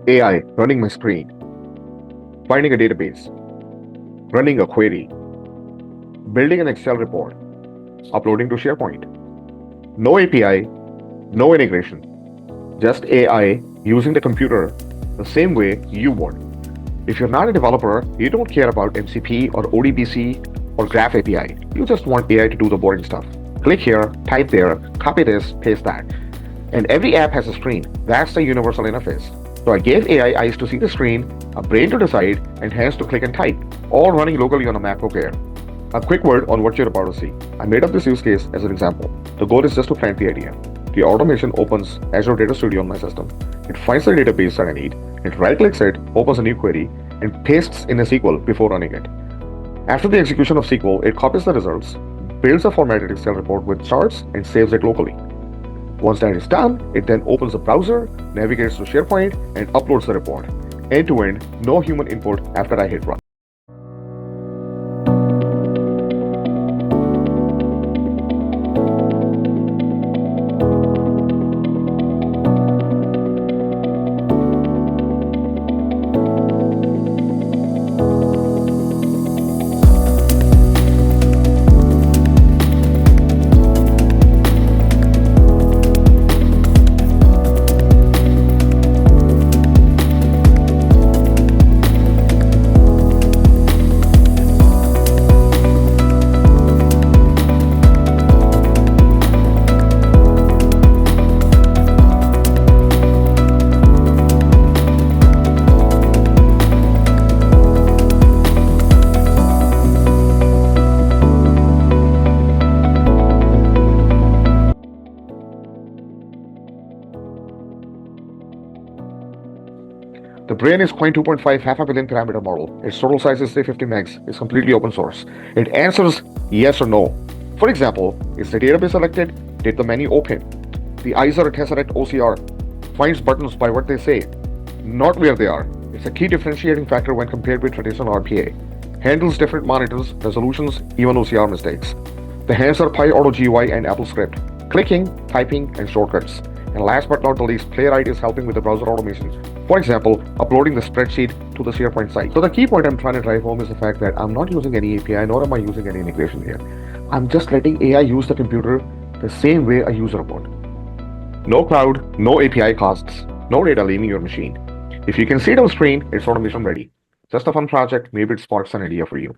AI running my screen, finding a database, running a query, building an Excel report, uploading to SharePoint. No API, no integration, just AI using the computer the same way you would. If you're not a developer, you don't care about MCP or ODBC or Graph API. You just want AI to do the boring stuff. Click here, type there, copy this, paste that. And every app has a screen. That's the universal interface. So I gave AI eyes to see the screen, a brain to decide, and hands to click and type, all running locally on a MacBook Air. A quick word on what you're about to see. I made up this use case as an example. The goal is just to plant the idea. The automation opens Azure Data Studio on my system. It finds the database that I need, it right-clicks it, opens a new query, and pastes in a SQL before running it. After the execution of SQL, it copies the results, builds a formatted Excel report with charts, and saves it locally. Once that is done, it then opens the browser, navigates to SharePoint, and uploads the report. End-to-end, no human input after I hit run. The brain is Qwen 2.5 half a billion parameter model. Its total size is 350 megs. It's completely open source. It answers yes or no. For example, is the database selected? Did the menu open? The eyes are a Tesseract OCR. Finds buttons by what they say, not where they are. It's a key differentiating factor when compared with traditional RPA. Handles different monitors, resolutions, even OCR mistakes. The hands are PyAutoGUI and AppleScript. Clicking, typing, and shortcuts. And last but not the least, Playwright is helping with the browser automation. For example, uploading the spreadsheet to the SharePoint site. So the key point I'm trying to drive home is the fact that I'm not using any API, nor am I using any integration here. I'm just letting AI use the computer the same way a user would. No cloud, no API costs, no data leaving your machine. If you can see it on screen, it's automation ready. Just a fun project, maybe it sparks an idea for you.